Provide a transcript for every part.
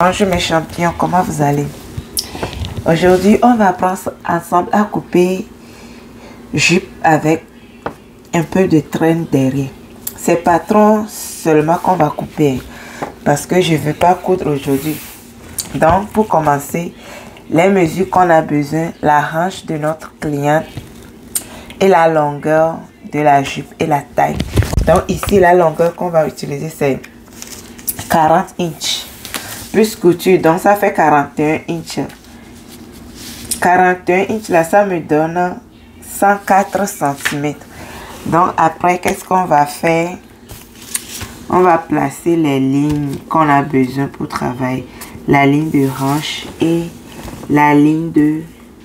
Bonjour mes champions, comment vous allez? Aujourd'hui, on va apprendre ensemble à couper jupe avec un peu de traîne derrière. C'est pas trop seulement qu'on va couper parce que je ne veux pas coudre aujourd'hui. Donc, pour commencer, les mesures qu'on a besoin, la hanche de notre cliente et la longueur de la jupe et la taille. Donc, ici, la longueur qu'on va utiliser, c'est 40 inches. Plus couture, donc ça fait 41 inches. 41 inches là, ça me donne 104 cm. Donc après, qu'est-ce qu'on va faire? On va placer les lignes qu'on a besoin pour travailler. La ligne de hanche et la ligne de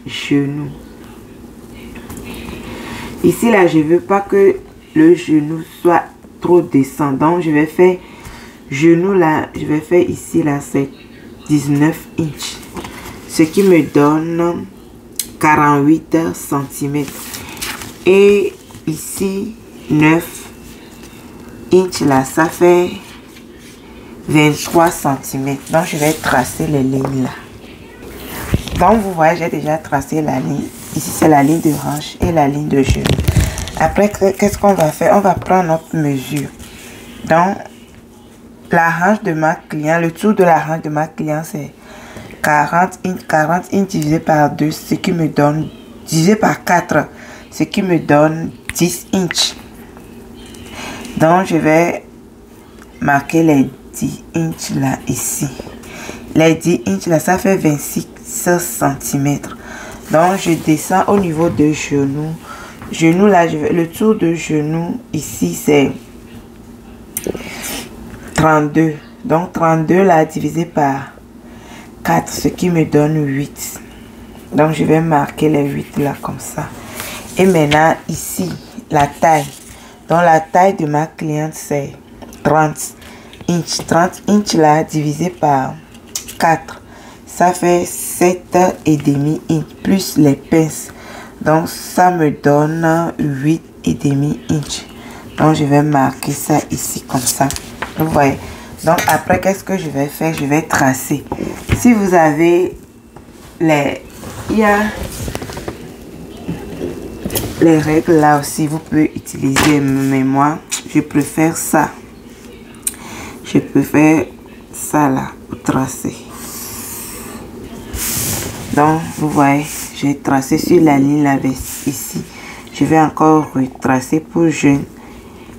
genou. Ici là, je ne veux pas que le genou soit trop descendant. Je vais faire genou là, je vais faire ici là, c'est 19 inches. Ce qui me donne 48 cm. Et ici, 9 inches là, ça fait 23 cm. Donc, je vais tracer les lignes là. Donc, vous voyez, j'ai déjà tracé la ligne. Ici, c'est la ligne de hanche et la ligne de genou. Après, qu'est-ce qu'on va faire? On va prendre notre mesure. Donc, la hanche de ma cliente, le tour de la hanche de ma cliente, c'est 40 inches. 40 inches divisé par 2, ce qui me donne, divisé par 4, ce qui me donne 10 inches. Donc, je vais marquer les 10 inches là, ici. Les 10 inches là, ça fait 26 cm. Donc, je descends au niveau de genou. Genou là, le tour de genou ici, c'est 32. Donc, 32 là, divisé par 4, ce qui me donne 8. Donc, je vais marquer les 8 là, comme ça. Et maintenant, ici, la taille. Donc, la taille de ma cliente, c'est 30 inches. 30 inches là, divisé par 4. Ça fait 7,5 inches, plus les pinces. Donc, ça me donne 8,5 inches. Donc, je vais marquer ça ici, comme ça. Vous voyez. Donc après, qu'est-ce que je vais faire? Je vais tracer. Si vous avez les règles là aussi, vous pouvez utiliser. Mais moi, je préfère ça. Je préfère ça là pour tracer. Donc vous voyez, j'ai tracé sur la ligne là ici. Je vais encore retracer pour jeune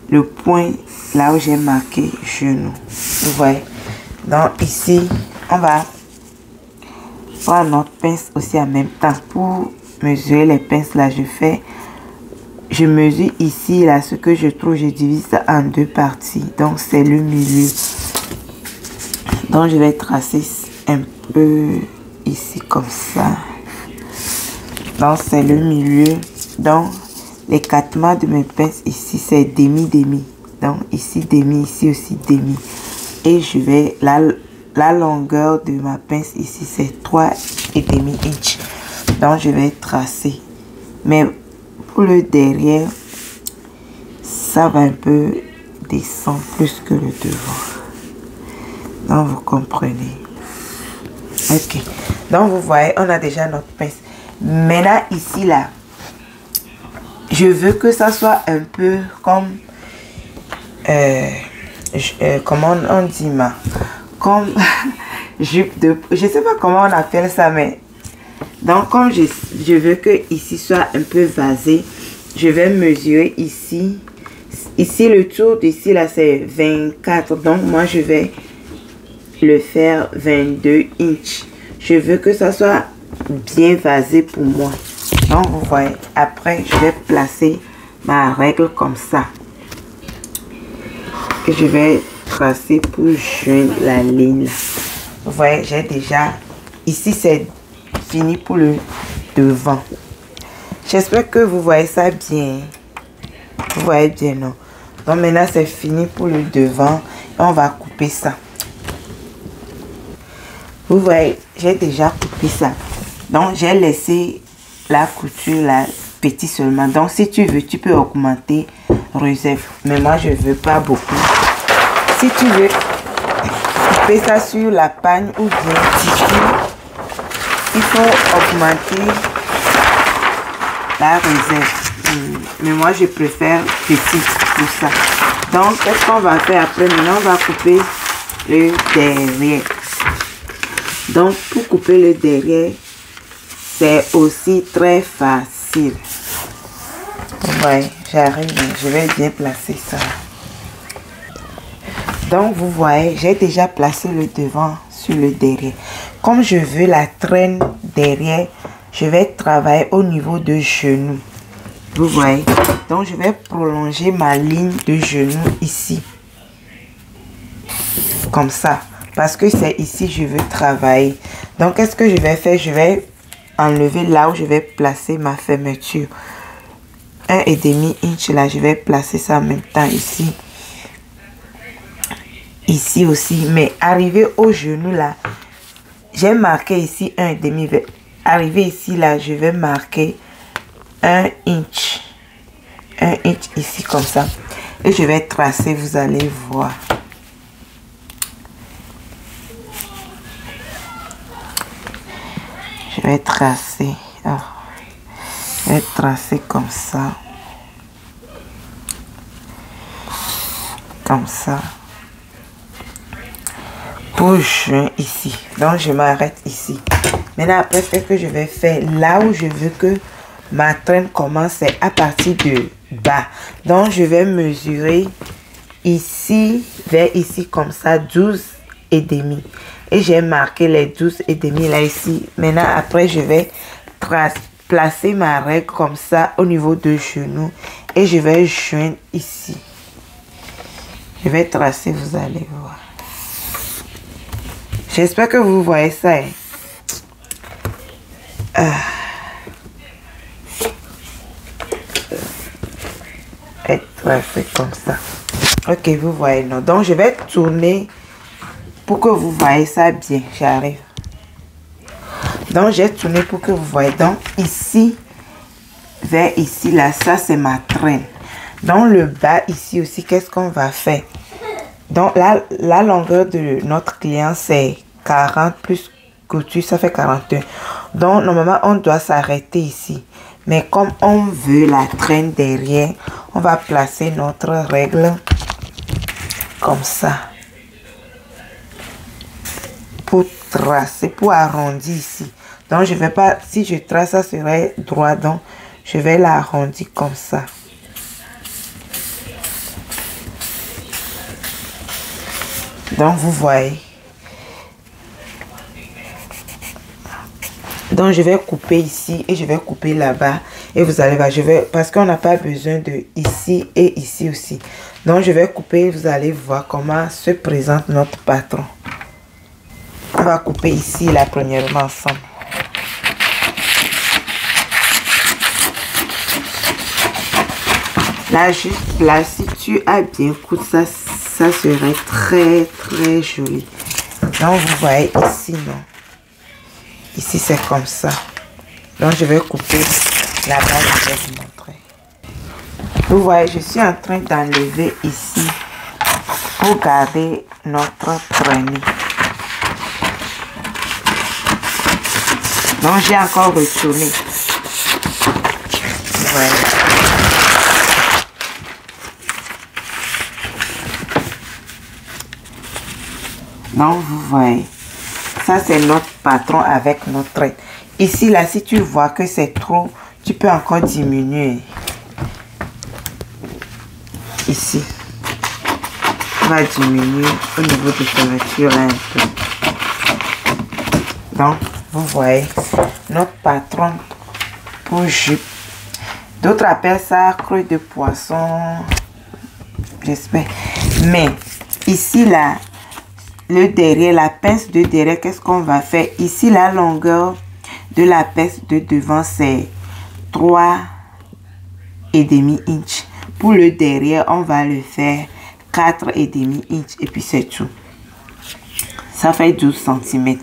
le point là où j'ai marqué genou. Vous voyez. Donc ici, on va prendre notre pince aussi en même temps. Pour mesurer les pinces là, je mesure ici là ce que je trouve, je divise ça en deux parties. Donc c'est le milieu. Donc je vais tracer un peu ici comme ça. Donc c'est le milieu. Donc l'écartement de mes pinces ici, c'est demi-demi. Donc ici demi, ici aussi demi. Et je vais, la longueur de ma pince ici, c'est 3,5 inches. Donc je vais tracer. Mais pour le derrière, ça va un peu descendre plus que le devant. Donc vous comprenez. Ok. Donc vous voyez, on a déjà notre pince. Maintenant ici là, je veux que ça soit un peu comme comment on dit comme jupe de, je sais pas comment on appelle ça, mais donc comme je veux que ici soit un peu vasé, je vais mesurer ici le tour d'ici là, c'est 24. Donc moi je vais le faire 22 inches. Je veux que ça soit bien vasé pour moi. Donc vous voyez, après je vais placer ma règle comme ça. Et je vais tracer pour joindre la ligne. Vous voyez, j'ai déjà, ici c'est fini pour le devant. J'espère que vous voyez ça bien. Vous voyez bien, non? Donc maintenant c'est fini pour le devant. Et on va couper ça. Vous voyez, j'ai déjà coupé ça. Donc j'ai laissé la couture là petit seulement. Donc si tu veux, tu peux augmenter, réserve. Mais moi je veux pas beaucoup. Si tu veux, tu couper ça sur la pagne ou bien tissu, il faut augmenter la réserve. Mais moi, je préfère petit pour ça. Donc, qu'est-ce qu'on va faire après? Maintenant, on va couper le derrière. Donc, pour couper le derrière, c'est aussi très facile. Ouais, j'arrive, je vais bien placer ça. Donc, vous voyez, j'ai déjà placé le devant sur le derrière. Comme je veux la traîne derrière, je vais travailler au niveau de genou. Vous voyez, donc je vais prolonger ma ligne de genou ici. Comme ça. Parce que c'est ici que je veux travailler. Donc, qu'est-ce que je vais faire? Je vais enlever là où je vais placer ma fermeture. 1,5 inch là, je vais placer ça en même temps ici. Ici aussi. Mais arrivé au genou là, j'ai marqué ici 1,5. Arrivé ici là, je vais marquer 1 inch. 1 inch ici comme ça. Et je vais tracer, vous allez voir. Je vais tracer. Oh. Je vais tracer comme ça. Comme ça. Pour juin ici. Donc, je m'arrête ici. Maintenant, après, ce que je vais faire, là où je veux que ma traîne commence, c'est à partir de bas. Donc, je vais mesurer ici, vers ici, comme ça, 12,5. Et j'ai marqué les 12,5 là, ici. Maintenant, après, je vais placer ma règle comme ça, au niveau de genou. Et je vais joindre ici. Je vais tracer, vous allez voir. J'espère que vous voyez ça. Et tracer comme ça. Ok, vous voyez, non. Donc, je vais tourner pour que vous voyez ça bien. J'arrive. Donc, j'ai tourné pour que vous voyez. Donc, ici, vers ici, là, ça, c'est ma traîne. Dans le bas, ici aussi, qu'est-ce qu'on va faire? Donc, la longueur de notre client, c'est 40 plus couture, ça fait 41. Donc, normalement, on doit s'arrêter ici. Mais comme on veut la traîne derrière, on va placer notre règle comme ça. Pour tracer, pour arrondir ici. Donc, je vais pas, si je trace, ça serait droit. Donc, je vais l'arrondir comme ça. Donc, vous voyez. Donc, je vais couper ici et je vais couper là-bas. Et vous allez voir, parce qu'on n'a pas besoin de ici et ici aussi. Donc, je vais couper et vous allez voir comment se présente notre patron. On va couper ici, là, premièrement, ensemble. Là, juste là, si tu as bien coudre ça, ça serait très, très joli. Donc, vous voyez ici, non? Ici, c'est comme ça. Donc, je vais couper là-bas, je vais vous montrer. Vous voyez, je suis en train d'enlever ici pour garder notre traînée. Donc, j'ai encore retourné. Voilà. Donc, vous voyez, ça c'est notre patron avec notre traîne. Ici, là, si tu vois que c'est trop, tu peux encore diminuer. Ici, on va diminuer au niveau de fermeture un peu. Donc, vous voyez, notre patron pour jupe. D'autres appellent ça creux de poisson. J'espère. Mais, ici, là, le derrière, la pince de derrière, qu'est-ce qu'on va faire? Ici, la longueur de la pince de devant, c'est 3,5 inch. Pour le derrière, on va le faire 4,5 inch. Et puis, c'est tout. Ça fait 12 cm.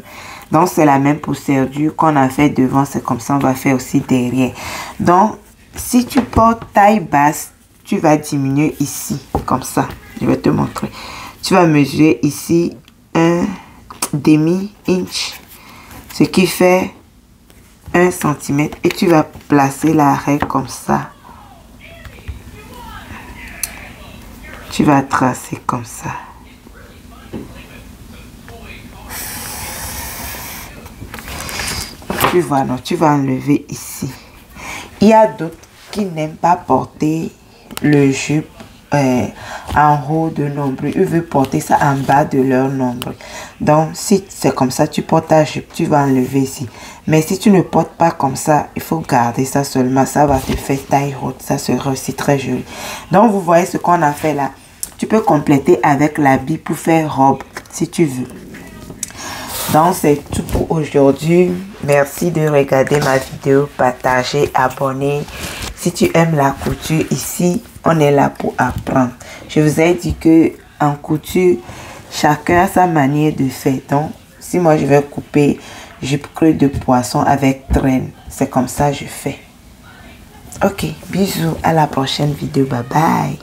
Donc, c'est la même procédure qu'on a fait devant. C'est comme ça, on va faire aussi derrière. Donc, si tu portes taille basse, tu vas diminuer ici, comme ça. Je vais te montrer. Tu vas mesurer ici un demi-inch, ce qui fait 1 cm, et tu vas placer la règle comme ça. Tu vas tracer comme ça. Tu vois, non, tu vas enlever ici. Il y a d'autres qui n'aiment pas porter le jupe en haut de nombril. Ils veulent porter ça en bas de leur nombril. Donc, si c'est comme ça, tu portes ta jupe, tu vas enlever ici. Mais si tu ne portes pas comme ça, il faut garder ça seulement. Ça va te faire taille haute. Ça sera aussi très joli. Donc, vous voyez ce qu'on a fait là. Tu peux compléter avec l'habit pour faire robe si tu veux. Donc, c'est tout pour aujourd'hui. Merci de regarder ma vidéo, partager, abonner. Si tu aimes la couture, ici, on est là pour apprendre. Je vous ai dit que en couture, chacun a sa manière de faire. Donc, si moi je vais couper jupe creux de poisson avec traîne, c'est comme ça que je fais. Ok, bisous, à la prochaine vidéo. Bye bye.